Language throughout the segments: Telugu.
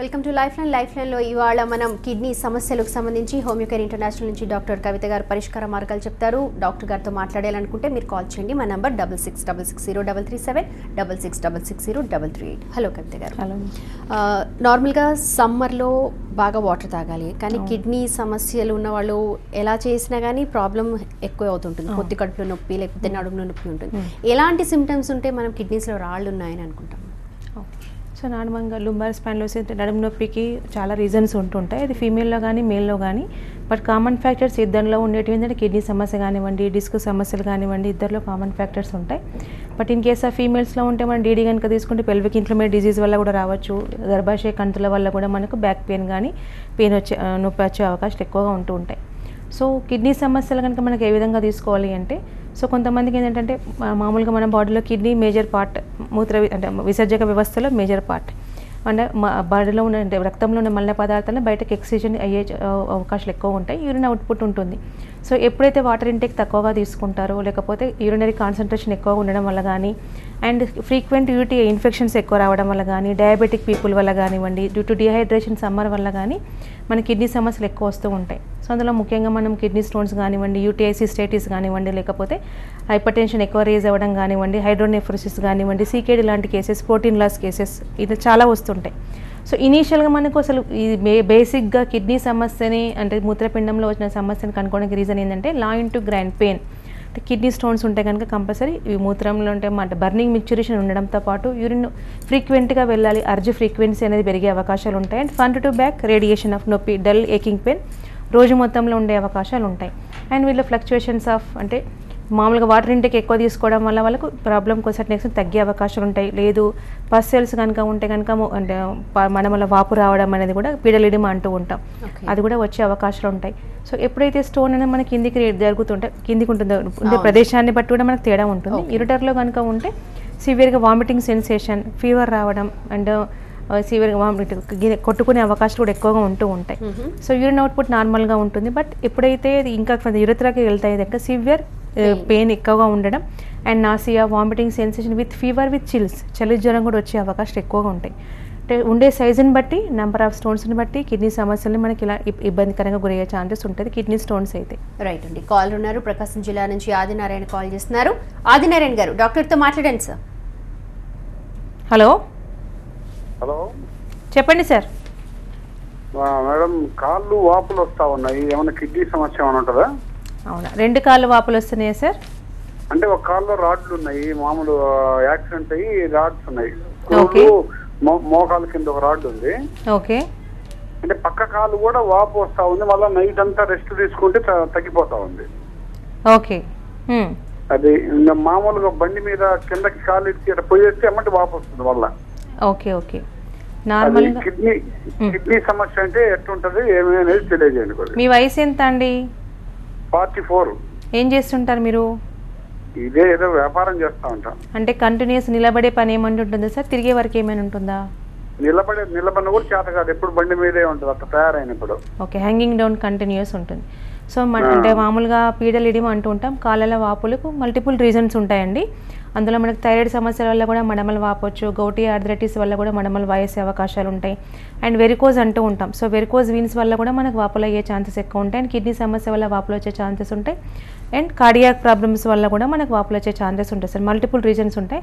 వెల్కమ్ టు లైఫ్ లైన్లో ఇవాళ మనం కిడ్నీ సమస్యలకు సంబంధించి హోమియోకేర్ ఇంటర్నేషనల్ నుంచి డాక్టర్ కవిత గారు పరిష్కార మార్గాలు చెప్తారు. డాక్టర్ గారితో మాట్లాడాలనుకుంటే మీరు కాల్ చేయండి. మా నంబర్ 66660337 66660338. హలో కవిత గారు. హలో. నార్మల్గా సమ్మర్లో బాగా వాటర్ తాగాలి, కానీ కిడ్నీ సమస్యలు ఉన్న వాళ్ళు ఎలా చేసినా కానీ ప్రాబ్లం ఎక్కువ అవుతుంటుంది. పొత్తి కడుపులో నొప్పి లేకపోతే నడుములో నొప్పి ఉంటుంది. ఎలాంటి సిమ్టమ్స్ ఉంటే మనం కిడ్నీస్లో రాళ్ళు ఉన్నాయని అనుకుంటాం? సో నార్మల్గా లుంబార్ స్పైనలోసిస్ నడుము నొప్పికి చాలా రీజన్స్ ఉంటుంటాయి. అది ఫీమేల్లో కానీ మేల్లో కానీ. బట్ కామన్ ఫ్యాక్టర్స్ ఇద్దరిలో ఉండేటివి ఏంటంటే కిడ్నీ సమస్య కానివ్వండి, డిస్క్ సమస్యలు కానివ్వండి, ఇద్దరిలో కామన్ ఫ్యాక్టర్స్ ఉంటాయి. బట్ ఇన్ కేస్ ఆఫ్ ఫీమేల్స్లో ఉంటే మనం డీడీ కనుక తీసుకుంటే పెల్విక్ ఇన్ఫ్లమేటరీ డిజీజ్ వల్ల కూడా రావచ్చు. గర్భాశయ కంతుల వల్ల కూడా మనకు బ్యాక్ పెయిన్ కానీ నొప్పి వచ్చే అవకాశాలు ఎక్కువగా ఉంటూ ఉంటాయి. సో కిడ్నీ సమస్యలు కనుక మనకి ఏ విధంగా తీసుకోవాలి అంటే, సో కొంతమందికి ఏంటంటే మామూలుగా మన బాడీలో కిడ్నీ మేజర్ పార్ట్, అంటే విసర్జక వ్యవస్థలో మేజర్ పార్ట్. అంటే బాడీలో ఉన్న అంటే రక్తంలో ఉన్న మలిన పదార్థాలను బయటకు ఎక్సిజన్ అయ్యే అవకాశాలు ఎక్కువ ఉంటాయి. యూరిన్ అవుట్పుట్ ఉంటుంది. సో ఎప్పుడైతే వాటర్ ఇంటేక్ తక్కువగా తీసుకుంటారో, లేకపోతే యూరినరీ కాన్సన్ట్రేషన్ ఎక్కువగా ఉండడం వల్ల కానీ, అండ్ ఫ్రీక్వెంట్ యూటీ ఇన్ఫెక్షన్స్ ఎక్కువ రావడం వల్ల కానీ, డయాబెటిక్ పీపుల్ వల్ల కానివ్వండి, డ్యూ టు డిహైడ్రేషన్ సమ్మర్ వల్ల కానీ మన కిడ్నీ సమస్యలు ఎక్కువ వస్తూ ఉంటాయి. సో అందులో ముఖ్యంగా మనం కిడ్నీ స్టోన్స్ కానివ్వండి, యూటీఐ సిస్టైటిస్ కానివ్వండి, లేకపోతే హైపర్ టెన్షన్ ఎక్కువ రేజ్ అవ్వడం కానివ్వండి, హైడ్రోనెఫ్రోసిస్ కానివ్వండి, సీకేడీ లాంటి కేసెస్, ప్రోటీన్ లాస్ కేసెస్ ఇది చాలా వస్తుంటాయి. సో ఇనీషియల్గా మనకు అసలు ఈ బేసిక్గా కిడ్నీ సమస్యని అంటే మూత్రపిండంలో వచ్చిన సమస్యని కనుక్కోవడానికి రీజన్ ఏంటంటే లా ఇంటూ గ్రైండ్ పెయిన్. అంటే కిడ్నీ స్టోన్స్ ఉంటే కనుక కంపల్సరీ ఈ మూత్రంలో ఉంటే అంటే బర్నింగ్ మిక్చరేషన్ ఉండడంతో పాటు యూరిన్ ఫ్రీక్వెంట్గా వెళ్ళాలి, అర్జ్ ఫ్రీక్వెన్సీ అనేది పెరిగే అవకాశాలు ఉంటాయి. And front to back radiation of నొప్పి, డల్ ఏకింగ్ పెయిన్ రోజు మొత్తంలో ఉండే అవకాశాలు ఉంటాయి. అండ్ వీళ్ళ ఫ్లక్చుయేషన్స్ ఆఫ్ అంటే మామూలుగా వాటర్ ఇంటేక్ ఎక్కువ తీసుకోవడం వల్ల వాళ్ళకు ప్రాబ్లం కొంచెం నెక్స్ట్ తగ్గే అవకాశాలు ఉంటాయి. లేదు పస్ సెల్స్ కనుక ఉంటే కనుక అంటే మనమల వాపు రావడం అనేది కూడా పీడలిడిమా అంటూ ఉంటాం, అది కూడా వచ్చే అవకాశాలు ఉంటాయి. సో ఎప్పుడైతే స్టోన్ అనేది మనకి కిందికి జరుగుతుంటే కిందికి ఉంటుందో ఉండే ప్రదేశాన్ని బట్టి కూడా మనకు తేడా ఉంటుంది. యూరిటర్లో కనుక ఉంటే సివియర్గా వామిటింగ్ సెన్సేషన్, ఫీవర్ రావడం అండ్ సివియర్గా కొట్టుకునే అవకాశాలు కూడా ఎక్కువగా ఉంటూ ఉంటాయి. సో యూరిన్ అవుట్పుట్ నార్మల్గా ఉంటుంది. బట్ ఎప్పుడైతే ఇంకా యూరిథ్రాకి వెళ్తాయి దగ్గర సివియర్ పెయిన్ ఎక్కువగా ఉండడం and nausea, vomiting sensation with fever with chills, చలి జ్వరం కూడా వచ్చే అవకాశాలు ఎక్కువగా ఉంటాయి. అంటే ఉండే సైజుని బట్టి, నెంబర్ ఆఫ్ స్టోన్స్ని బట్టి కిడ్నీ సమస్యలు మనకి ఇలా ఇబ్బందికరంగా గురయ్యే ఛాన్సెస్ ఉంటుంది కిడ్నీ స్టోన్స్ అయితే. రైట్ అండి. కాల్ ఉన్నారు, ప్రకాశం జిల్లా నుంచి ఆదినారాయణ కాల్ చేస్తున్నారు. ఆదినారాయణ గారు, డాక్టర్తో మాట్లాడండి సార్. హలో. హలో, చెప్పండి సార్. మేడం, కాళ్ళు వాపులు వస్తా ఉన్నాయి, ఏమైనా కిడ్నీ సమస్య ఏమైనా ఉంటుందా? అవునా, రెండు కాళ్ళు వాపులు వస్తున్నాయా సార్? అంటే ఒక కాళ్ళలో రాడ్లు ఉన్నాయి, మామూలు యాక్సిడెంట్ అయ్యి రాడ్స్ ఉన్నాయి. మోకాళ్ళ కింద ఒక రాడ్ ఉంది. ఓకే. అంటే పక్క కాలు కూడా వాపు వస్తా ఉంది, మళ్ళీ నైట్ అంతా రెస్ట్ తీసుకుంటే తగ్గిపోతా ఉంది. ఓకే. అది మామూలుగా బండి మీద కిందకి కాలు ఇచ్చి అట్లా పోయేస్తే అమ్మటి వాపు వస్తుంది వల్ల. Okay okay. నార్మల్ కిడ్నీ సమస్య అంటే ఎట్లుంటది ఏమి అనేది తెలియజేయండి. మీ వయసు ఎంత అండి? 44. ఏం చేస్తుంటారు మీరు? ఇదే ఏదో వ్యాపారం చేస్తా ఉంటాం. అంటే కంటిన్యూస్ నిలబడే పని ఏమంటే ఉంటుందా సార్? తిరిగే వరకు ఏమైనా ఉంటుందా? నిలబడిన కూడా చేత కాదు, ఎప్పుడు బండి మీదే ఉంటుంది అట్లా తయారైనప్పుడు. ఓకే, హ్యాంగింగ్ డౌన్ కంటిన్యూస్ ఉంటుంది. సో అంటే మామూలుగా పీడలిడిమా అంటూ ఉంటాం. కాళ్ళ వాపులకు మల్టిపుల్ రీజన్స్ ఉంటాయండి. అందులో మనకు థైరాయిడ్ సమస్యల వల్ల కూడా మడమలు వాపొచ్చు, గౌటీ ఆర్థరైటిస్ వల్ల కూడా మడమలు వాయేసే అవకాశాలు ఉంటాయి. అండ్ వెరికోజ్ అంటూ ఉంటాం. సో వెరికోజ్ వీన్స్ వల్ల కూడా మనకు వాపులు అయ్యే ఛాన్సెస్ ఎక్కువ ఉంటాయి. అండ్ కిడ్నీ సమస్య వల్ల వాపులు వచ్చే ఛాన్సెస్ ఉంటాయి. అండ్ కార్డియాక్ ప్రాబ్లమ్స్ వల్ల కూడా మనకు వాపులు వచ్చే ఛాన్సెస్ ఉంటాయి సార్. మల్టిపుల్ రీజన్స్ ఉంటాయి.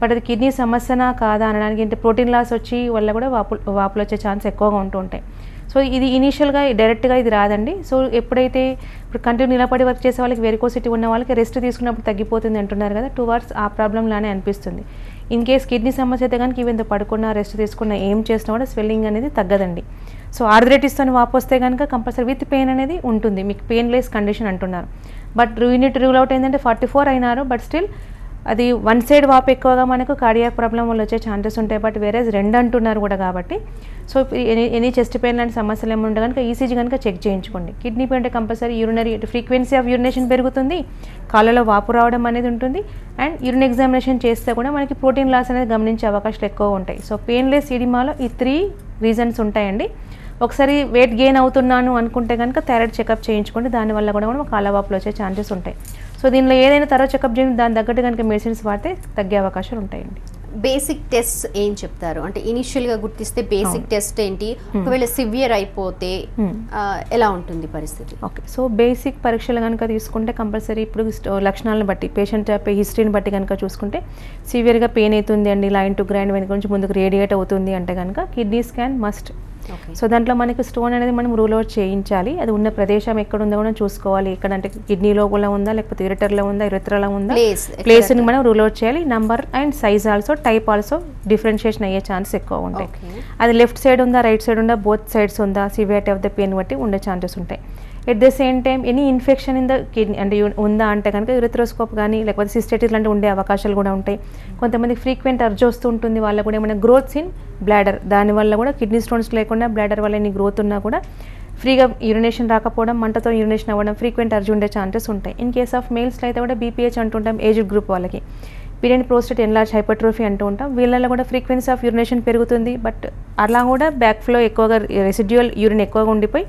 బట్ అది కిడ్నీ సమస్యనా కాదా అనడానికి ఏంటి, ప్రోటీన్ లాస్ వచ్చి వల్ల కూడా వాపులు వచ్చే ఛాన్స్ ఎక్కువగా ఉంటూ ఉంటాయి. సో ఇది ఇనీషియల్గా డైరెక్ట్గా ఇది రాదండి. సో ఎప్పుడైతే ఇప్పుడు కంటిన్యూ నిలబడి వర్క్ చేసే వాళ్ళకి, వెరికోసిటీ ఉన్న వాళ్ళకి రెస్ట్ తీసుకున్నప్పుడు తగ్గిపోతుంది అంటున్నారు కదా, 2 hours ఆ ప్రాబ్లం లానే అనిపిస్తుంది. ఇన్ కేస్ కిడ్నీ సమస్య అయితే కనుక ఈవెన్ పడుకున్నా, రెస్ట్ తీసుకున్నా, ఏం చేసినా కూడా స్వెల్లింగ్ అనేది తగ్గదండి. సో ఆర్థరైటిస్తో వాపు వస్తే కనుక కంపల్సరీ విత్ పెయిన్ అనేది ఉంటుంది. మీకు పెయిన్లెస్ కండిషన్ అంటున్నారు. బట్ యూనిట్ రూల్ అవుట్ ఏంటంటే 44 అయినారు, బట్ స్టిల్ అది వన్ సైడ్ వాపు ఎక్కువగా మనకు కార్డియాక్ ప్రాబ్లం వల్ల వచ్చే ఛాన్సెస్ ఉంటాయి. బట్ వేరే 2 అంటున్నారు కూడా కాబట్టి, సో ఎనీ చెస్ట్ పెయిన్ లాంటి సమస్యలు ఏమైనా ఉంటే కనుక ఈసీజీ కనుక చెక్ చేయించుకోండి. కిడ్నీ పెయిన్ అంటే compulsory urinary frequency of urination పెరుగుతుంది, కాళ్ళలో వాపు రావడం అనేది ఉంటుంది. అండ్ యూరిన్ ఎగ్జామినేషన్ చేస్తే కూడా మనకి ప్రోటీన్ లాస్ అనేది గమనించే అవకాశాలు ఎక్కువ ఉంటాయి. సో పెయిన్లెస్ ఇడిమాలో ఈ 3 రీజన్స్ ఉంటాయండి. ఒకసారి వెయిట్ గెయిన్ అవుతున్నాను అనుకుంటే కనుక థైరాయిడ్ చెకప్ చేయించుకోండి, దానివల్ల కూడా మనం కాళ్ళ వాపులు వచ్చే ఛాన్సెస్ ఉంటాయి. సో దీనిలో ఏదైనా తర్వాత చెకప్ చేయండి, దాని తగ్గట్టు కనుక మెడిసిన్స్ వాడితే తగ్గే అవకాశాలు ఉంటాయండి. బేసిక్ టెస్ట్ ఏం చెప్తారు? అంటే ఇనిషియల్ గా గుర్తిస్తే బేసిక్ టెస్ట్ ఏంటి? ఒకవేళ సివియర్ అయిపోతే ఎలా ఉంటుంది పరిస్థితి? ఓకే, సో బేసిక్ పరీక్షలు కనుక తీసుకుంటే కంపల్సరీ ఇప్పుడు లక్షణాలను బట్టి పేషెంట్ చెప్పే హిస్టరీని బట్టి కనుక చూసుకుంటే సివియర్గా పెయిన్ అవుతుంది అండి, లైన్ టు గ్రైండ్ వెనక నుంచి ముందుకు రేడియేట్ అవుతుంది అంటే కనుక కిడ్నీ స్కాన్ మస్ట్. సో దాంట్లో మనకి స్టోన్ అనేది మనం రూల్ అవుట్ చేయించాలి. అది ఉన్న ప్రదేశం ఎక్కడ ఉందో కూడా చూసుకోవాలి. ఎక్కడంటే కిడ్నీ లోపల ఉందా, లేకపోతే యురెటర్లో ఉందా, యురెత్రలో ఉందా, ప్లేస్ని మనం రూల్ అవుట్ చేయాలి. Number and size also, type also differentiation అయ్యే ఛాన్సెస్ ఎక్కువ ఉంటాయి. అది లెఫ్ట్ సైడ్ ఉందా, రైట్ సైడ్ ఉందా, బోత్ సైడ్స్ ఉందా, సివియారిటీ ఆఫ్ ద పెయిన్ బట్టి ఉండే ఛాన్సెస్ ఉంటాయి. At the same time any infection in the kidney అంటే ఉందా అంటే కనుక యురెథ్రోస్కోప్ కానీ లేకపోతే సిస్టైటిస్ లాంటి ఉండే అవకాశాలు కూడా ఉంటాయి. కొంతమంది ఫ్రీక్వెంట్ అర్జ్ వస్తూ ఉంటుంది, వాళ్ళకు కూడా ఏమైనా గ్రోత్స్ ఇన్ బ్లాడర్, దానివల్ల కూడా కిడ్నీ స్టోన్స్ లేకుండా బ్లాడర్ వల్ల ఎన్ని గ్రోత్ ఉన్నా కూడా ఫ్రీగా యూరినేషన్ రాకపోవడం, మంటతో యూరినేషన్ అవ్వడం, ఫ్రీక్వెంట్ అర్జ్ ఉండే ఛాన్సెస్ ఉంటాయి. ఇన్ కేస్ ఆఫ్ మేల్స్లో అయితే కూడా బీపీహెచ్ అంటుంటాం, ఏజ్డ్ గ్రూప్ వాళ్ళకి పిరియడ్ ప్రోస్టేట్ ఎన్లార్జ్ హైపర్ట్రోఫీ అంటూ ఉంటాం. వీళ్ళలో కూడా ఫ్రీక్వెన్సీ ఆఫ్ యూరినేషన్ పెరుగుతుంది, బట్ అలా కూడా బ్యాక్ ఫ్లో ఎక్కువగా రెసిడ్యువల్ యూరిన్ ఎక్కువగా ఉండిపోయి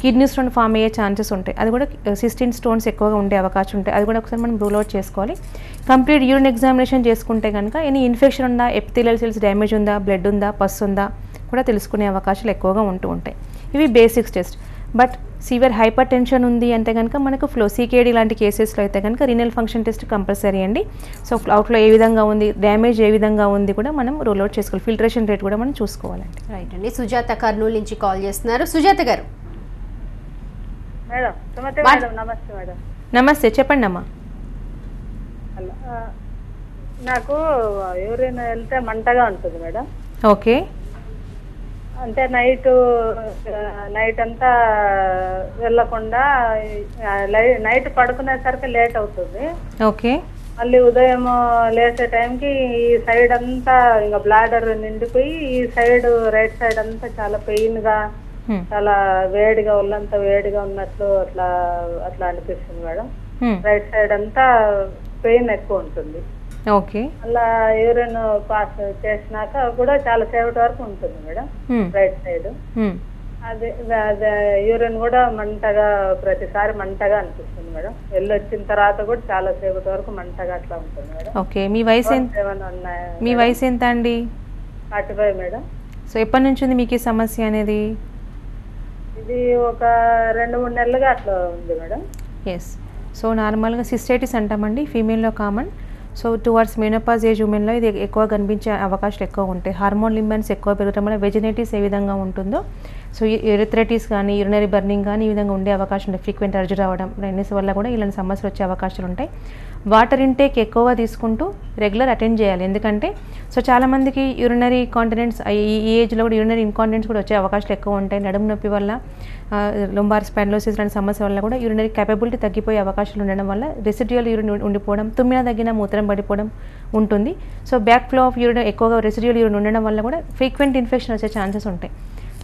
కిడ్నీ స్టోన్ ఫామ్ అయ్యే ఛాన్సెస్ ఉంటాయి. అది కూడా సిస్టిన్ స్టోన్స్ ఎక్కువగా ఉండే అవకాశం ఉంటాయి. అది కూడా ఒకసారి మనం రూల్ అవుట్ చేసుకోవాలి. కంప్లీట్ యూరిన్ ఎగ్జామినేషన్ చేసుకుంటే కనుక ఎనీ ఇన్ఫెక్షన్ ఉందా, ఎపిథెలియల్ సెల్స్ డ్యామేజ్ ఉందా, బ్లడ్ ఉందా, పస్ ఉందా కూడా తెలుసుకునే అవకాశాలు ఎక్కువగా ఉంటూ ఉంటాయి. ఇవి basics test. But severe hyper tension ఉంది అంటే కనుక మనకు ఫ్లో సీకేడీ లాంటి కేసెస్లో అయితే కనుక రీనల్ ఫంక్షన్ టెస్ట్ కంపల్సరీ అండి. సో అవుట్లో ఏ విధంగా ఉంది, డ్యామేజ్ ఏ విధంగా ఉంది కూడా మనం రూల్ అవుట్ చేసుకోవాలి. ఫిల్టరేషన్ రేట్ కూడా మనం చూసుకోవాలండి. రైట్ అండి. సుజాత కర్నూలు నుంచి కాల్ చేస్తున్నారు. సుజాత గారు. మేడం సుమతి మేడం, నమస్తే మేడం. నమస్తే, చెప్పండి అమ్మా. నాకు యూరిన్ వెళ్తే మంటగా ఉంటుంది మేడం. ఓకే, అంటే నైట్ అంతా వెళ్ళకుండా నైట్ పడుకునేసరికి లేట్ అవుతుంది. ఓకే, మళ్ళీ ఉదయం లేచే టైంకి ఈ సైడ్ అంతా ఇంకా బ్లాడర్ నిండిపోయి ఈ సైడ్ రైట్ సైడ్ అంతా చాలా పెయిన్ గా, చాలా వేడిగా, ఒళ్ళంతా వేడిగా ఉన్నట్లు అట్లా అట్లా అనిపిస్తుంది మేడం. రైట్ సైడ్ అంతా పెయిన్ ఎక్కువ ఉంటుంది. ఓకే, అలా యూరిన్ పాస్ చేసినాక కూడా చాలా సేపటి వరకు ఉంటుంది మేడం రైట్ సైడ్. అదే యూరిన్ కూడా మంటగా, ప్రతిసారి మంటగా అనిపిస్తుంది మేడం. వెళ్ళొచ్చిన తర్వాత కూడా చాలా సేపటి వరకు మంటగా అట్లా ఉంటుంది మేడం. ఓకే, మీ వయసు మీ వయసు ఎంత అండి? 45 మేడం. సో ఎప్పటి నుంచి ఉంది మీకు ఈ సమస్య అనేది? ఇది ఒక 2-3 నెలలుగా అట్లా ఉంది మేడం. ఎస్, సో నార్మల్గా సిస్టైటిస్ అంటామండి, ఫీమేల్లో common. So towards menopause age ఉమెన్లో ఇది ఎక్కువ కనిపించే అవకాశాలు ఎక్కువ ఉంటాయి. హార్మోన్ ఇంబాలెన్స్ ఎక్కువ పెరగడం వల్ల వెజినైటిస్ ఏ విధంగా ఉంటుందో, సో యూరిథ్రైటిస్ కానీ యూరినరీ బర్నింగ్ కానీ ఈ విధంగా ఉండే అవకాశం ఉంటాయి. ఫ్రీక్వెంట్ అర్జ్ రావడం, రైనెస్ వల్ల కూడా ఇలాంటి సమస్యలు వచ్చే అవకాశాలు ఉంటాయి. వాటర్ ఇంటేక్ ఎక్కువగా తీసుకుంటూ రెగ్యులర్ అటెండ్ చేయాలి. ఎందుకంటే సో చాలామందికి యూరినరీ కాంటినెంట్స్ ఈ ఏజ్లో కూడా యూరినరీ ఇన్కాంటినెంట్స్ కూడా వచ్చే అవకాశాలు ఎక్కువ ఉంటాయి. నడుము నొప్పి వల్ల, లుంబార్ స్పాండిలోసిస్ లాంటి సమస్య వల్ల కూడా యూరినరీ కేపబిలిటీ తగ్గిపోయే అవకాశాలు ఉండడం వల్ల రెసిడ్యువల్ యూరిన్ ఉండిపోవడం, తుమ్మిన తగ్గిన మూత్రం పడిపోవడం ఉంటుంది. So back flow of urine ఎక్కువగా రెసిడ్యువల్ యూరిన్ ఉండడం వల్ల కూడా ఫ్రీక్వెంట్ ఇన్ఫెక్షన్ వచ్చే ఛాన్సెస్ ఉంటాయి.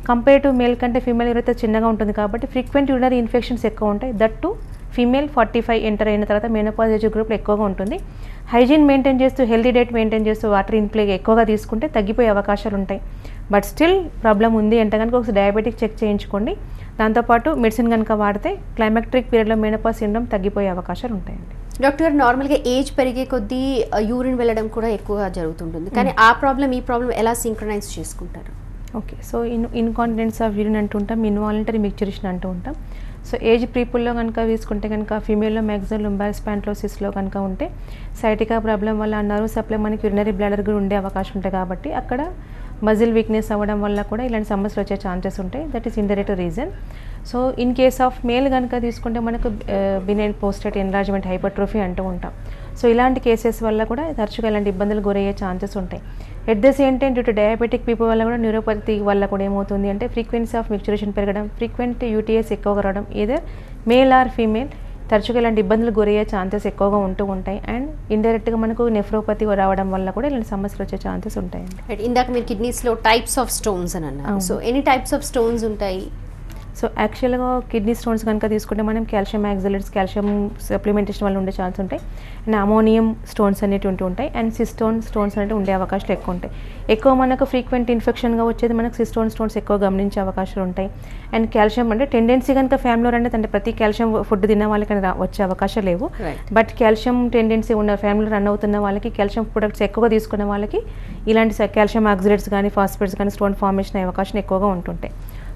కంపేర్ టు మేల్ కంటే ఫీమేల్ ఎవరైతే చిన్నగా ఉంటుంది కాబట్టి ఫ్రీక్వెంట్ యూరినరీ ఇన్ఫెక్షన్స్ ఎక్కువ ఉంటాయి. దట్ టు ఫీమేల్ 45 ఎంటర్ అయిన తర్వాత మెనోపాజ్ ఏజ్ గ్రూప్లో ఎక్కువగా ఉంటుంది. హైజీన్ మెయింటైన్ చేస్తూ, హెల్దీ డైట్ మెయింటైన్ చేస్తూ, వాటర్ ఇన్ప్లేక్ ఎక్కువగా తీసుకుంటే తగ్గిపోయే అవకాశాలు ఉంటాయి. బట్ స్టిల్ ప్రాబ్లం ఉంది అంటే కనుక ఒకసారి డయాబెటిక్ చెక్ చేయించుకోండి. దాంతోపాటు మెడిసిన్ కనుక వాడితే క్లైమాక్టిక్ పీరియడ్లో మెనోపాజ్ సిండ్రోమ్ తగ్గిపోయే అవకాశాలు ఉంటాయండి. డాక్టర్ గారు, నార్మల్గా ఏజ్ పెరిగే కొద్దీ యూరిన్ వెళ్ళడం కూడా ఎక్కువగా జరుగుతుంటుంది, కానీ ఆ ప్రాబ్లం ఈ ప్రాబ్లం ఎలా సింక్రనైజ్ చేసుకుంటారు? Okay, so incontinence of urine అంటూ ఉంటాం, ఇన్వాలంటరీ మిక్చరేషన్ అంటూ ఉంటాం. సో ఏజ్ పీపుల్లో కనుక తీసుకుంటే కనుక ఫీమేల్లో మ్యాక్సిమం లుంబార్ స్పాండిలోసిస్లో కనుక ఉంటే సైటికా ప్రాబ్లం వల్ల అన్నారు సప్లై మనకి యూరినరీ బ్లాడర్ కూడా ఉండే అవకాశం ఉంటాయి. కాబట్టి అక్కడ మజిల్ వీక్నెస్ అవ్వడం వల్ల కూడా ఇలాంటి సమస్యలు వచ్చే ఛాన్సెస్ ఉంటాయి. That is indirect reason. So in case of male కనుక తీసుకుంటే మనకు బినైన్ ప్రోస్టేట్ ఎన్లార్జ్మెంట్ హైపర్ట్రోఫీ అంటూ ఉంటాం. సో ఇలాంటి కేసెస్ వల్ల కూడా తరచుగా ఇలాంటి ఇబ్బందులు గురయ్యే ఛాన్సెస్ ఉంటాయి. At the same time due to diabetic people వల్ల కూడా న్యూరోపతి వల్ల కూడా ఏమవుతుంది అంటే ఫ్రీక్వెన్సీ ఆఫ్ మిక్చరేషన్ పెరగడం, ఫ్రీక్వెంట్ యూటీఎస్ ఎక్కువగా రావడం, ఏదర్ మేల్ ఆర్ ఫీమేల్ తరచుగా ఇలాంటి ఇబ్బందులు గురయ్యే ఛాన్సెస్ ఎక్కువగా ఉంటూ ఉంటాయి. అండ్ ఇండైరెక్ట్గా మనకు నెఫ్రోపతి రావడం వల్ల కూడా ఇలాంటి సమస్యలు వచ్చే ఛాన్సెస్ ఉంటాయండి. ఇందాక మీరు కిడ్నీస్లో టైప్స్ ఆఫ్ స్టోన్స్ అని అన్నారు. సో ఎన్ని టైప్స్ ఆఫ్ స్టోన్స్ ఉంటాయి? సో యాక్చువల్గా కిడ్నీ స్టోన్స్ కనుక తీసుకుంటే మనం కాల్షియం యాక్సిలేట్స్, కాల్షియం సప్లిమెంటేషన్ వల్ల ఉండే ఛాన్స్ ఉంటాయి. అండ్ అమోనియం స్టోన్స్ అనేవి ఉంటాయి. అండ్ సిస్టోన్ స్టోన్స్ అనేవి ఉండే అవకాశాలు ఎక్కువ ఉంటాయి. ఎక్కువ మనకు ఫ్రీక్వెంట్ ఇన్ఫెక్షన్గా వచ్చేది మనకు సిస్టోన్ స్టోన్స్ ఎక్కువ గమనించే అవకాశాలు ఉంటాయి. అండ్ కాల్షియం అంటే టెండెన్సీ కనుక ఫ్యామిలీలో అంటే ప్రతి కాల్షియం ఫుడ్ తిన్న వాళ్ళకి వచ్చే అవకాశాలు లేవు. బట్ కాల్షియం టెండెన్సీ ఉన్న ఫ్యామిలీ రన్ అవుతున్న వాళ్ళకి, కాల్షియం ప్రొడక్ట్స్ ఎక్కువగా తీసుకున్న వాళ్ళకి ఇలాంటి కాల్షియం ఆక్సిలేట్స్ కానీ ఫాస్ఫేట్స్ కానీ స్టోన్ ఫార్మేషన్ అయ్యే అవకాశం ఎక్కువగా ఉంటుంటాయి.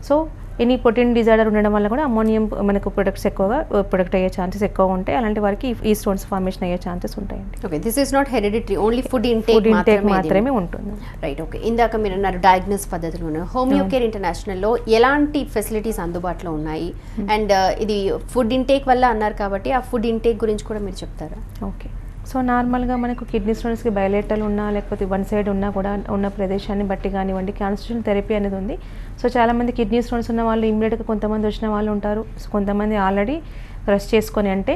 సో ఎనీ ప్రోటీన్ డిజార్డర్ ఉండడం వల్ల కూడా అమోనియం మనకు ప్రొడక్ట్స్ ఎక్కువగా ప్రొడక్ట్ అయ్యే ఛాన్సెస్ ఎక్కువ ఉంటాయి. అలాంటి వారికి ఈ స్టోన్స్ ఫార్మేషన్ అయ్యే ఛాన్సెస్ ఉంటాయండి. Okay, this is not hereditary, only food intake మాత్రమే ఉంటుంది. రైట్. ఓకే, ఇందాక మీరు అన్నారు డయాగ్నోస్ పద్ధతులు ఉన్నాయి. హోమియోకేర్ ఇంటర్నేషనల్లో ఎలాంటి ఫెసిలిటీస్ అందుబాటులో ఉన్నాయి? అండ్ ఇది ఫుడ్ ఇంటేక్ వల్ల అన్నారు కాబట్టి ఆ ఫుడ్ ఇంటేక్ గురించి కూడా మీరు చెప్తారా? ఓకే, సో నార్మల్గా మనకు కిడ్నీ స్టోన్స్కి బయలేటల్ ఉన్నా లేకపోతే వన్ సైడ్ ఉన్నా కూడా ఉన్న ప్రదేశాన్ని బట్టి కానివ్వండి కాన్స్టిట్యూషన్ థెరపీ అనేది ఉంది. సో చాలామంది కిడ్నీ స్టోన్స్ ఉన్న వాళ్ళు ఇమ్మీడియట్గా కొంతమంది వచ్చిన వాళ్ళు ఉంటారు. సో కొంతమంది ఆల్రెడీ రష్ చేసుకొని అంటే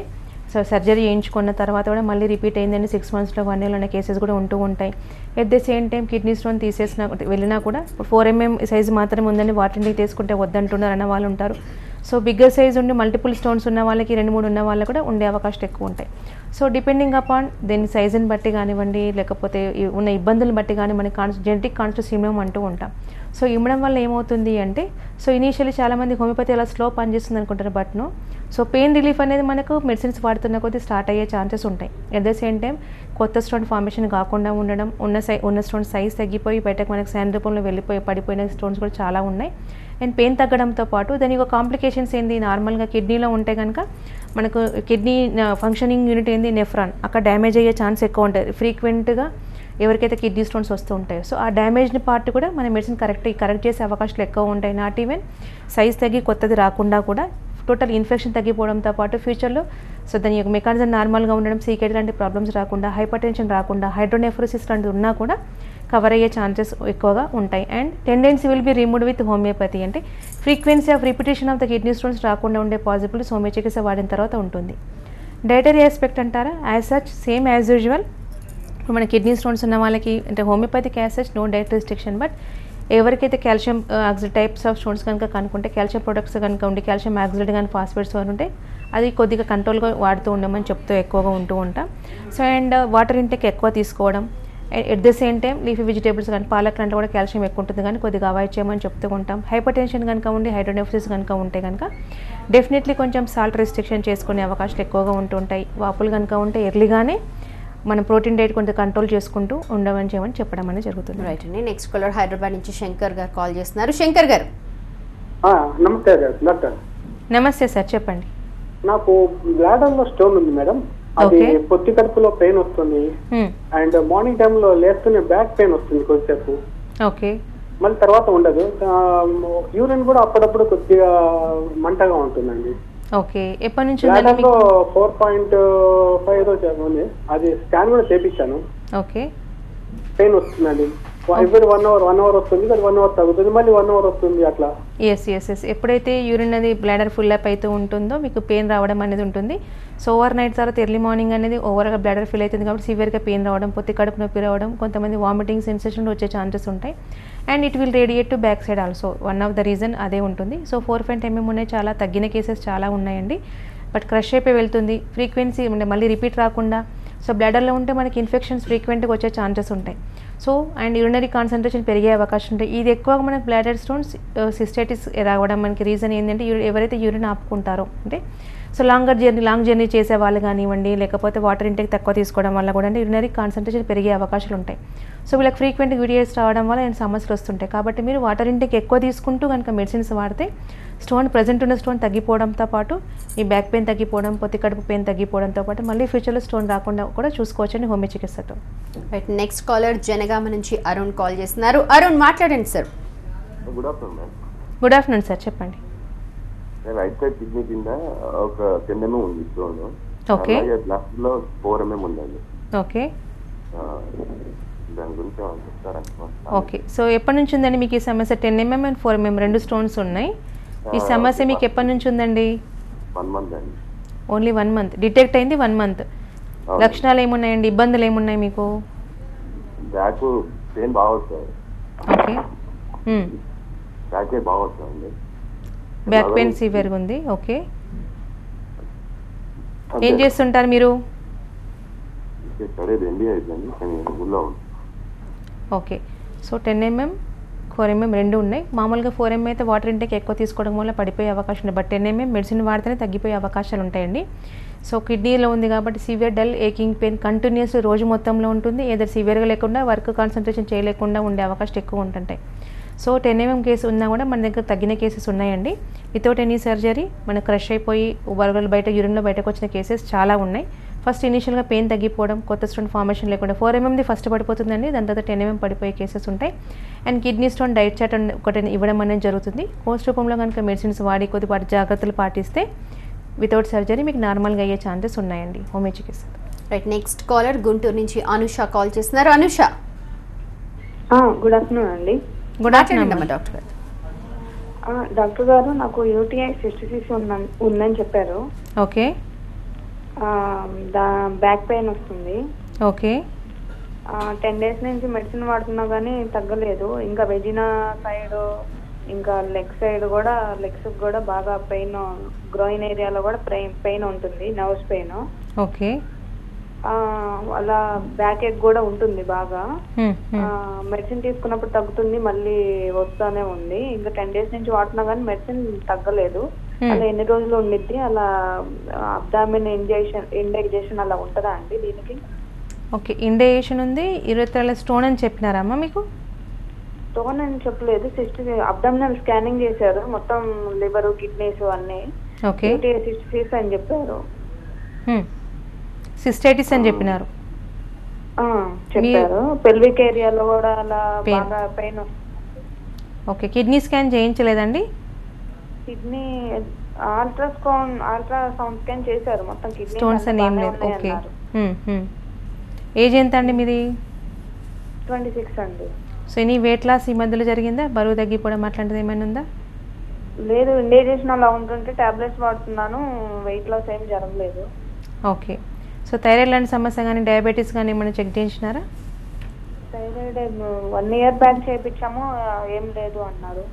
సో సర్జరీ చేయించుకున్న తర్వాత కూడా మళ్ళీ రిపీట్ అయిందండి 6 monthsలో 1 yearలో కేసెస్ కూడా ఉంటూ ఉంటాయి. At the same time kidney stone తీసేసిన వెళ్ళినా కూడా 4 mm సైజు మాత్రమే ఉందని వాటిని తీసుకుంటే వద్దంటున్నారు అన్న వాళ్ళు ఉంటారు. సో బిగ్గర్ సైజ్ ఉండి మల్టిపుల్ స్టోన్స్ ఉన్న వాళ్ళకి 2-3 ఉన్న వాళ్ళకి కూడా ఉండే అవకాశాలు ఎక్కువ ఉంటాయి. సో డిపెండింగ్ అపాన్ దీని సైజుని బట్టి కానివ్వండి లేకపోతే ఉన్న ఇబ్బందులను బట్టి కానీ మనకి జెనెటిక్ కాన్స్టిట్యూషన్ అంటూ ఉంటాం. సో ఇవ్వడం వల్ల ఏమవుతుంది అంటే సో ఇనీషియల్లీ చాలామంది హోమియోపతి అలా స్లో పనిచేస్తుంది అనుకుంటారు. బట్ను సో పెయిన్ రిలీఫ్ అనేది మనకు మెడిసిన్స్ వాడుతున్న కొద్దీ స్టార్ట్ అయ్యే ఛాన్సెస్ ఉంటాయి. ఎట్ ద సేమ్ టైం కొత్త స్టోన్ ఫార్మేషన్ కాకుండా ఉండడం, ఉన్న స్టోన్ సైజ్ తగ్గిపోయి బయటకు మనకు శాండ్ రూపంలో వెళ్ళిపోయి పడిపోయిన స్టోన్స్ కూడా చాలా ఉన్నాయి. అండ్ పెయిన్ తగ్గడంతో పాటు దాని యొక్క కాంప్లికేషన్స్ ఏంది, నార్మల్గా కిడ్నీలో ఉంటే కనుక మనకు కిడ్నీ ఫంక్షనింగ్ యూనిట్ ఏంది నెఫ్రాన్, అక్కడ డ్యామేజ్ అయ్యే ఛాన్స్ ఎక్కువ ఉంటుంది ఫ్రీక్వెంట్గా ఎవరికైతే కిడ్నీ స్టోన్స్ వస్తూ ఉంటాయో. సో ఆ డ్యామేజ్ని పార్ట్ కూడా మన మెడిసిన్ కరెక్ట్ చేసే అవకాశాలు ఎక్కువ ఉంటాయి. నాట్ ఈవెన్ సైజ్ తగ్గి కొత్తది రాకుండా కూడా టోటల్ ఇన్ఫెక్షన్ తగ్గిపోవడంతో పాటు ఫ్యూచర్లో సో దాని యొక్క మెకానిజం నార్మల్గా ఉండడం, సీకేట్ లాంటి ప్రాబ్లమ్స్ రాకుండా, హైపర్ టెన్షన్ రాకుండా, హైడ్రోనెఫ్రోసిస్ లాంటిది ఉన్నా కూడా కవర్ అయ్యే ఛాన్సెస్ ఎక్కువగా ఉంటాయి. And tendency will be removed with homeopathy, అంటే frequency of repetition of the kidney stones రాకుండా ఉండే పాసిబిలిటీస్ హోమియో చికిత్స వాడిన తర్వాత ఉంటుంది. డైటరీ ఆస్పెక్ట్ అంటారా, as such same as usual ఇప్పుడు మన కిడ్నీ స్టోన్స్ ఉన్న వాళ్ళకి అంటే homeopathic as such no diet restriction. But ఎవరికైతే కాల్షియం టైప్స్ ఆఫ్ స్టోన్స్ కనుక కనుక్కుంటే కాల్షియం ప్రొడక్ట్స్ కనుక ఉండి కాల్షియం ఆక్సిలేట్ కానీ ఫాస్ఫేట్స్ అని ఉంటే అది కొద్దిగా కంట్రోల్గా వాడుతూ ఉండమని చెప్తూ ఎక్కువగా ఉంటూ ఉంటాం. సో అండ్ వాటర్ ఇంటేక్ ఎక్కువ తీసుకోవడం, at the same time leafy vegetables కానీ పాలక్ అంటే కూడా కాల్షియం ఎక్కువ ఉంటుంది కానీ కొద్దిగా అవాయిడ్ చేయమని చెప్తూ ఉంటాం. హైపర్ టెన్షన్ కనుక ఉండి హైడ్రోనెఫ్రోసిస్ కనుక ఉంటే కనుక డెఫినెట్లీ కొంచెం సాల్ట్ రెస్ట్రిక్షన్ చేసుకునే అవకాశాలు ఎక్కువగా ఉంటుంటాయి. వాపులు కనుక ఉంటే ఎర్లీగానే మనం ప్రోటీన్ డైట్ కొంచెం కంట్రోల్ చేసుకుంటూ ఉండమని చేయమని చెప్పడం అనేది జరుగుతుంది. రైట్ అండి. నెక్స్ట్ కాలర్ హైదరాబాద్ నుంచి శంకర్ గారు కాల్ చేస్తున్నారు. శంకర్ గారు నమస్తే డాక్టర్. నమస్తే సార్, చెప్పండి. నాకు బ్లాడర్ లో స్టోన్ ఉంది మేడం, అది పొత్తి కడుపులో పెయిన్ వస్తుంది అండ్ మార్నింగ్ టైమ్ లో లేస్తూనే బ్యాక్ పెయిన్ వస్తుంది కొద్దిసేపు. ఓకే, మళ్ళీ తర్వాత ఉండదు. యూరిన్ కూడా అప్పుడప్పుడు కొద్దిగా మంటగా ఉంటుందండి. ఓకే, ఎప్పటి నుంచి 4.5 ఉంది, అది స్కాన్ కూడా చేపించాను. ఓకే, పెయిన్ వస్తుందండి. ఎవ్రీ 1 hour వస్తుంది, 1 hour తగ్గుతుంది, మళ్ళీ 1 hour వస్తుంది అట్లా. ఎస్ ఎప్పుడైతే యూరిన్ అనేది బ్లాడర్ ఫుల్ అప్ అయితే ఉంటుందో మీకు పెయిన్ రావడం అనేది ఉంటుంది. సో ఓవర్ నైట్ తర్వాత ఎర్లీ మార్నింగ్ అనేది ఓవర్గా బ్లాడర్ ఫిల్ అవుతుంది కాబట్టి సివియర్గా పెయిన్ రావడం, పొత్తి కడుపు నొప్పి రావడం, కొంతమంది వామిటింగ్ సెన్సేషన్ వచ్చే ఛాన్సెస్ ఉంటాయి. And it will radiate to back side also, one of the reason అదే ఉంటుంది. సో 4.5 mm ఉన్నాయి, చాలా తగ్గిన కేసెస్ చాలా ఉన్నాయండి. బట్ క్రష్ అయిపోయి వెళ్తుంది, ఫ్రీక్వెన్సీ మళ్ళీ రిపీట్ రాకుండా. సో బ్లాడర్లో ఉంటే మనకి ఇన్ఫెక్షన్స్ ఫ్రీక్వెంట్గా వచ్చే ఛాన్సెస్ ఉంటాయి. సో అండ్ యూరినరీ కాన్సన్ట్రేషన్ పెరిగే అవకాశం ఉంటాయి. ఇది ఎక్కువగా మనకి బ్లాడర్ స్టోన్స్ సిస్టైటిస్ రావడం మనకి రీజన్ ఏంటంటే ఎవరైతే యూరిన్ ఆపుకుంటారో అంటే సో లాంగ్ జర్నీ చేసే వాళ్ళు కానివ్వండి లేకపోతే వాటర్ ఇంటేక్ తక్కువ తీసుకోవడం వల్ల కూడా అంటే యూరినరీ కాన్సన్ట్రేషన్ పెరిగే అవకాశాలు ఉంటాయి. సో వీళ్ళకి ఫ్రీక్వెంట్ యూరియాస్ రావడం వల్ల సమస్యలు వస్తుంటాయి. కాబట్టి మీరు వాటర్ ఇంటేక్ ఎక్కువ తీసుకుంటూ కనుక మెడిసిన్స్ వాడితే స్టోన్ ప్రజెంట్ ఉన్న స్టోన్ తగ్గిపోవడంతో పాటు ఈ బ్యాక్ పెయిన్ తగ్గిపోవడం, పొత్తి కడుపు పెయిన్ తగ్గిపోవడంతో పాటు మళ్ళీ ఫ్యూచర్లో స్టోన్ రాకుండా కూడా చూసుకోవచ్చండి హోమియో చికిత్సతో. రైట్. నెక్స్ట్ కాలర్ జనగామ నుంచి అరుణ్ కాల్ చేస్తున్నారు. అరుణ్ మాట్లాడండి sir. Good afternoon ma'am. Good afternoon sir, చెప్పండి. రైట్ సైడ్ కిడ్నీ కింద ఒక 10 mm ఉంది స్టోన్. ఓకే, లెఫ్ట్ లో 4 mm ఉందండి. ఓకే, దాని గురించి చెప్తారా? ఓకే. సో ఎప్పటి నుంచి ఉందండి మీకు ఈ సమస్య? 10 mm అండ్ 4 mm రెండు స్టోన్స్ ఉన్నాయి. ఈ సమస్య మీకు ఎప్పటి నుంచి ఉందండి? 1 month అండి. ఓన్లీ 1 month డిటెక్ట్ అయింది. 1 month. లక్షణాలు ఏమున్నాయండి, ఇబ్బందులు ఏమున్నాయి మీకు? బ్యాక్ పెయిన్ బాగా వస్తుంది. ఓకే, బ్యాక్ బాగా వస్తుందండి. బ్యాక్ పెయిన్ సివియర్గా ఉంది. ఓకే, ఏం చేస్తుంటారు మీరు? ఓకే, సో 10 mm 4 mm రెండు ఉన్నాయి. మామూలుగా 4 mm అయితే వాటర్ ఇంటేక్ ఎక్కువ తీసుకోవడం వల్ల పడిపోయే అవకాశం ఉంది. బట్ 10 mm మెడిసిన్ వాడితేనే తగ్గిపోయే అవకాశాలు ఉంటాయండి. సో కిడ్నీలో ఉంది కాబట్టి severe dull aching pain continuous రోజు మొత్తంలో ఉంటుంది. ఏదో సివియర్గా లేకుండా వర్క్ కాన్సన్ట్రేషన్ చేయలేకుండా ఉండే అవకాశం ఎక్కువ ఉంటుంటాయి. సో 10 mm కేసు ఉన్నా కూడా మన దగ్గర తగ్గిన కేసెస్ ఉన్నాయండి. వితౌట్ ఎనీ సర్జరీ మనకు క్రష్ అయిపోయి వర్గలు బయట యూరిన్లో బయటకు వచ్చిన కేసెస్ చాలా ఉన్నాయి. ఫస్ట్ ఇనీషియల్గా పెయిన్ తగ్గిపోవడం, కొత్త స్టోన్ ఫార్మేషన్ లేకుండా 4 mmది ఫస్ట్ పడిపోతుందండి. దాని తర్వాత 10 mm పడిపోయే కేసెస్ ఉంటాయి. And kidney stone diet chart ఒకటి ఇవ్వడం అనేది జరుగుతుంది. కోర్స్ రూపంలో కనుక మెడిసిన్స్ వాడి కొద్దిపాటి జాగ్రత్తలు పాటిస్తే వితౌట్ సర్జరీ మీకు నార్మల్గా అయ్యే ఛాన్సెస్ ఉన్నాయండి హోమియో చికిత్స. రైట్, నెక్స్ట్ కాలర్ గుంటూరు నుంచి అనుష కాల్ చేస్తున్నారు. అనుష, గుడ్ ఆఫ్టర్నూన్ అండి. గుడ్ ఆఫ్టర్నూన్ అమ్మా. డాక్టర్ గారు, డాక్టర్ గారు నాకు యూటీఐ సిస్టిసిస్ ఉందని చెప్పారు. ఓకే, బ్యాక్ పెయిన్ వస్తుంది. ఓకే, 10 days నుంచి మెడిసిన్ వాడుతున్నా కానీ తగ్గలేదు. ఇంకా వెజినా సైడ్ ఇంకా లెగ్స్ కూడా బాగా పెయిన్, గ్రోయిన్ ఏరియాలో కూడా పెయిన్ ఉంటుంది, నర్వ్స్ పెయిన్. ఓకే, అలా బ్యాక్ ఎక్ కూడా ఉంటుంది బాగా. మెడిసిన్ తీసుకున్నప్పుడు తగ్గుతుంది, మళ్ళీ వస్తానే ఉంది. ఇంకా 10 days నుంచి వాడుతున్నా కానీ మెడిసిన్ తగ్గలేదు. అలా ఎన్ని రోజులు ఉండిద్ది? అలా అబ్డామిన్ ఇండైజేషన్ అలా ఉంటుందా అండి దీనికి? ఓకే, ఇండైజేషన్ ఉంది. 23 స్టోన్ అని చెప్పినారమ్మా మీకు? స్టోన్ అని చెప్పలేదు, అబ్డామినల్ స్కానింగ్ చేశారు, మొత్తం లివర్ కిడ్నీస్ అన్ని. ఓకే, సిస్టిసిస్ అని చెప్పారు. సిస్టైటిస్ అని చెప్పినారు. చెప్పారు. పెల్విక్ ఏరియాలో కూడా అలా బాగా పెయిన్ వస్తుంది. ఓకే, కిడ్నీ స్కాన్ చేయించలేదండి? కిడ్నీ అల్ట్రాసౌండ్ స్కాన్ చేశారు, మొత్తం కిడ్నీ స్టోన్స్ అని ఏం లేదు. ఓకే, ఏజ్ ఎంత అండి మీది? 26 అండి. సో ఎనీ వెయిట్ లాస్ ఈ మధ్యలో జరిగిందా? బరువు తగ్గిపోవడం అట్లాంటిది ఏమైనా ఉందా? లేదు, ఇండైజేషన్ అలా ఉంటుంటే టాబ్లెట్స్ వాడుతున్నాను, వెయిట్ లాస్ ఏం జరగలేదు. ఓకే, సో థైరాయిడ్ లాంటి సమస్య కానీ డయాబెటీస్ కానీ ఏమైనా చెక్ చేయించినారా? థైరాయిడ్ 1 year బ్యాక్ చేయించాము, ఏం లేదు అన్నారు.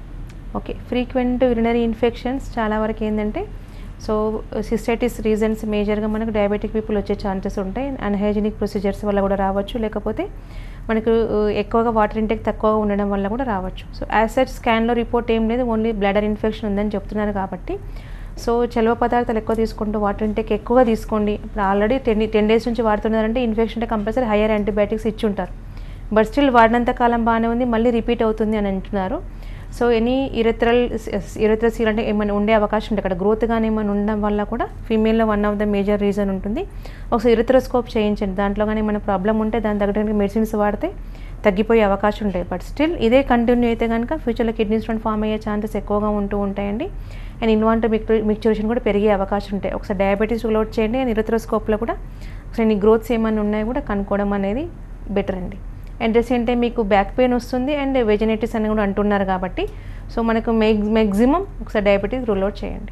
ఓకే, ఫ్రీక్వెంట్ యూరినరీ ఇన్ఫెక్షన్స్ చాలా వరకు ఏంటంటే సో సిస్టైటిస్ రీజన్స్ మేజర్గా మనకు డయాబెటిక్ పీపుల్ వచ్చే ఛాన్సెస్ ఉంటాయి. అన్హైజీనిక్ ప్రొసీజర్స్ వల్ల కూడా రావచ్చు, లేకపోతే మనకు ఎక్కువగా వాటర్ ఇంటేక్ తక్కువగా ఉండడం వల్ల కూడా రావచ్చు. సో యాజ్ సచ్ స్కాన్లో రిపోర్ట్ ఏం లేదు, ఓన్లీ బ్లాడర్ ఇన్ఫెక్షన్ ఉందని చెప్తున్నారు కాబట్టి సో చలవ పదార్థాలు ఎక్కువ తీసుకుంటూ వాటర్ ఇంటేక్ ఎక్కువగా తీసుకోండి. ఇప్పుడు ఆల్రెడీ 10 days నుంచి వాడుతున్నారంటే ఇన్ఫెక్షన్ అంటే కంపల్సరీ హయ్యర్ యాంటీబయాటిక్స్ ఇచ్చి ఉంటారు. బట్ స్టిల్ వాడినంత కాలం బాగానే ఉంది, మళ్ళీ రిపీట్ అవుతుంది అని అంటున్నారు. సో ఎనీ ఇరెథ్రసీల్ అంటే ఏమైనా ఉండే అవకాశం ఉంటుంది. అక్కడ గ్రోత్ కానీ ఏమైనా ఉండడం వల్ల కూడా ఫీమేల్లో one of the major reason ఉంటుంది. ఒకసారి ఇరెథ్రోస్కోప్ చేయించండి, దాంట్లో కానీ ఏమైనా ప్రాబ్లం ఉంటే దాని తగ్గడానికి మెడిసిన్స్ వాడితే తగ్గిపోయే అవకాశం ఉంటాయి. బట్ స్టిల్ ఇదే కంటిన్యూ అయితే కనుక ఫ్యూచర్లో కిడ్నీ స్టోన్ ఫామ్ అయ్యే ఛాన్సెస్ ఎక్కువగా ఉంటూ ఉంటాయండి. అండ్ ఇన్వాంటెడ్ మిక్చరేషన్ కూడా పెరిగే అవకాశం ఉంటాయి. ఒకసారి డయాబెటీస్ రూల్ చేయండి. అండ్ ఇరెథ్రోస్కోప్లో కూడా ఒకసారి నీ గ్రోత్స్ ఏమైనా ఉన్నాయో కూడా కనుక్కోవడం అనేది బెటర్ అండి. అండ్ సేమ్ టైం మీకు బ్యాక్ పెయిన్ వస్తుంది అండ్ వెజినైటిస్ అని కూడా అంటున్నారు కాబట్టి సో మనకు మ్యాక్సిమం ఒకసారి డయాబెటీస్ రూల్ అవుట్ చేయండి.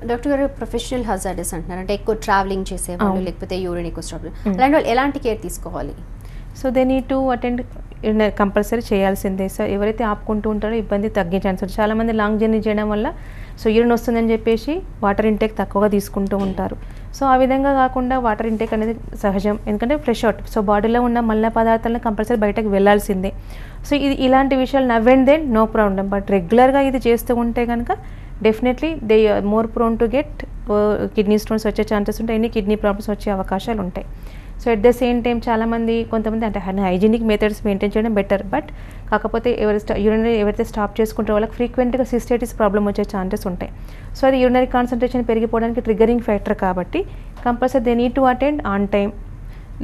డాక్టర్ గారు, ప్రొఫెషనల్ హజార్డస్ అంటున్నారు, అంటే ఎక్కువ ట్రావెలింగ్ చేసేవాళ్ళు లేకపోతే యూరిన్ ఎక్కువ స్టాప్, అలాంటి వాళ్ళు ఎలాంటి కేర్ తీసుకోవాలి? So they need to attend compulsory చేయాల్సిందే సార్. ఎవరైతే ఆపుకుంటూ ఉంటారో ఇబ్బంది తగ్గే ఛాన్స్ ఉంటుంది. చాలామంది లాంగ్ జర్నీ చేయడం వల్ల సో యూరిన్ వస్తుందని చెప్పేసి వాటర్ ఇంటేక్ తక్కువగా తీసుకుంటూ ఉంటారు. సో ఆ విధంగా కాకుండా వాటర్ ఇంటేక్ అనేది సహజం, ఎందుకంటే ఫ్రెష్ అవుట్. సో బాడీలో ఉన్న మలిన పదార్థాలను కంపల్సరీ బయటకు వెళ్ళాల్సిందే. సో ఇది ఇలాంటి విషయాలు now and then no problem. But రెగ్యులర్గా ఇది చేస్తూ ఉంటే కనుక definitely they more prone to get kidney stones వచ్చే ఛాన్సెస్ ఉంటాయి, ఎన్ని కిడ్నీ ప్రాబ్లమ్స్ వచ్చే అవకాశాలు ఉంటాయి. So at the same time చాలామంది కొంతమంది అంటే హైజీనిక్ మెథడ్స్ మెయింటైన్ చేయడం బెటర్. బట్ కాకపోతే యూరినరీ ఎవరైతే స్టాప్ చేసుకుంటారో వాళ్ళకి ఫ్రీక్వెంట్గా సిస్టైటిస్ ప్రాబ్లం వచ్చే ఛాన్సెస్ ఉంటాయి. సో అది యూరినరీ కాన్సన్ట్రేషన్ పెరిగిపోవడానికి ట్రిగ్గరింగ్ ఫ్యాక్టర్ కాబట్టి compulsory they need to attend on time.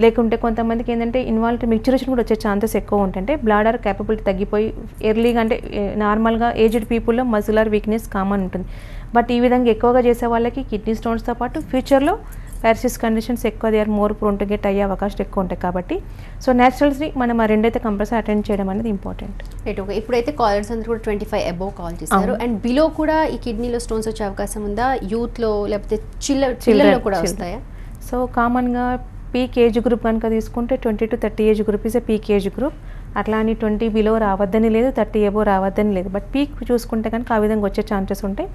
లేకుంటే కొంతమందికి ఏంటంటే ఇన్వాల్వ్ మిక్చరేషన్ కూడా వచ్చే ఛాన్సెస్ ఎక్కువ ఉంటాయి. బ్లాడర్ క్యాపబిలిటీ తగ్గిపోయి ఎర్లీగా అంటే నార్మల్గా ఏజ్డ్ పీపుల్లో మజిలర్ వీక్నెస్ కామన్ ఉంటుంది. బట్ ఈ విధంగా ఎక్కువగా చేసే వాళ్ళకి కిడ్నీ స్టోన్స్తో పాటు ఫ్యూచర్లో పారిసిస్ కండిషన్స్ ఎక్కువ, they are more prone to get అయ్యే అవకాశం ఎక్కువ ఉంటాయి. కాబట్టి సో న్యాచురల్స్ని మనం ఆ రెండైతే కంపల్సరీ అటెండ్ చేయడం అనేది ఇంపార్టెంట్. Right, okay. ఇప్పుడైతే కాలర్స్ అందరూ కూడా 25 అబోవ్ కాల్ చేశారు. అండ్ బిలో కూడా ఈ కిడ్నీలో స్టోన్స్ వచ్చే అవకాశం ఉందా? యూత్లో లేకపోతే చిల్డ్రన్లో కూడా వస్తాయా? సో కామన్గా పీక్ ఏజ్ గ్రూప్ కనుక తీసుకుంటే 20 to 30 age group is a peak age group. అట్లా అని 20 బిలో రావద్దని లేదు, 30 ఎబో రావద్దని లేదు. బట్ పీక్ చూసుకుంటే కనుక ఆ విధంగా వచ్చే ఛాన్సెస్ ఉంటాయి.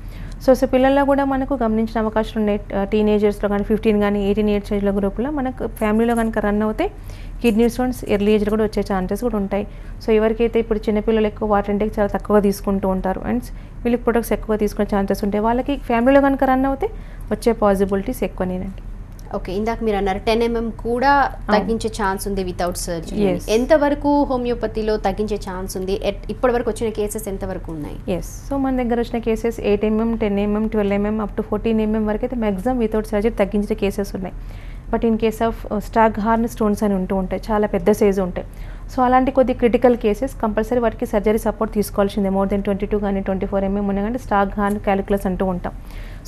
సో పిల్లల్లో కూడా మనకు గమనించిన అవకాశాలు ఉన్నాయి. టీనేజర్స్లో కానీ 15 కానీ 18 ఇయర్స్ ఏజ్లో గ్రూప్లో మనకు ఫ్యామిలీలో కనుక రన్ అవుతే కిడ్నీ స్టోన్స్ ఎర్లీ ఏజ్లో కూడా వచ్చే ఛాన్సెస్ కూడా ఉంటాయి. సో ఎవరికైతే ఇప్పుడు చిన్నపిల్లలు ఎక్కువ వాటర్ ఇంటేక్ చాలా తక్కువ తీసుకుంటూ ఉంటారు అండ్ మిల్క్ ప్రొడక్ట్స్ ఎక్కువ తీసుకునే ఛాన్సెస్ ఉంటాయి, వాళ్ళకి ఫ్యామిలీలో కనుక రన్ అవుతే వచ్చే పాసిబిలిటీస్ ఎక్కువనేనండి. ఓకే, ఇందాక మీరు అన్నారు 10 mm కూడా తగ్గించే ఛాన్స్ ఉంది వితౌట్ సర్జరీ. ఎంతవరకు హోమియోపతిలో తగ్గించే ఛాన్స్ ఉంది? ఇప్పటి వరకు వచ్చిన కేసెస్ ఎంతవరకు ఉన్నాయి? ఎస్, సో మన దగ్గర వచ్చిన cases 8 mm, 10 mm, 12 mm up to 14 mm వరకు అయితే మ్యాక్సిమం వితౌట్ సర్జరీ తగ్గించే కేసెస్ ఉన్నాయి. But in case of stag horn stones అని ఉంటూ ఉంటాయి, చాలా పెద్ద సైజు ఉంటాయి. సో అలాంటి కొద్ది క్రిటికల్ కేసెస్ కంపల్సరీ వాటికి సర్జరీ సపోర్ట్ తీసుకోవాల్సిందే. మోర్ దెన్ 22 కానీ 24 mm ఉన్నా కానీ స్టాగ్ హార్న్ క్యాలిక్యులస్ అంటూ ఉంటాం.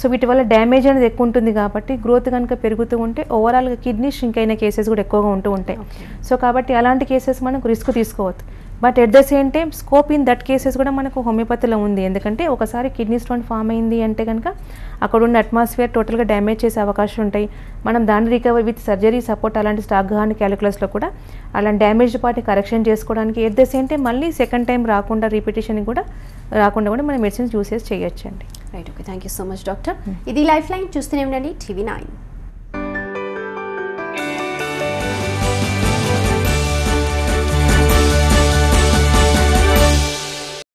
సో వీటి వల్ల డ్యామేజ్ అనేది ఎక్కువ ఉంటుంది కాబట్టి గ్రోత్ కనుక పెరుగుతూ ఉంటే ఓవరాల్గా కిడ్నీ షింక్ అయిన కేసెస్ కూడా ఎక్కువగా ఉంటూ ఉంటాయి. సో కాబట్టి అలాంటి కేసెస్ మనకు రిస్క్ తీసుకోవద్దు. But at the same time scope in that cases కూడా మనకు హోమియోపతిలో ఉంది. ఎందుకంటే ఒకసారి కిడ్నీ స్టోన్ ఫామ్ అయింది అంటే కనుక అక్కడ ఉన్న అట్మాస్ఫియర్ టోటల్గా డ్యామేజ్ చేసే అవకాశం ఉంటాయి. మనం దాన్ని రికవర్ విత్ సర్జరీ సపోర్ట్ అలాంటి స్టాగ్ హార్న్ క్యాలిక్యులస్లో కూడా అలాంటి డ్యామేజ్డ్ పార్ట్ని కరెక్షన్ చేసుకోవడానికి ఎట్ ద సేమ్ టైం మళ్ళీ సెకండ్ టైం రాకుండా రిపిటేషన్ కూడా రాకుండా కూడా మనం మెడిసిన్స్ యూసెస్ చేయొచ్చండి. Right, okay, thank you so much doctor. ఇది లైఫ్ లైన్, చూస్తూనే ఉండండి TV9.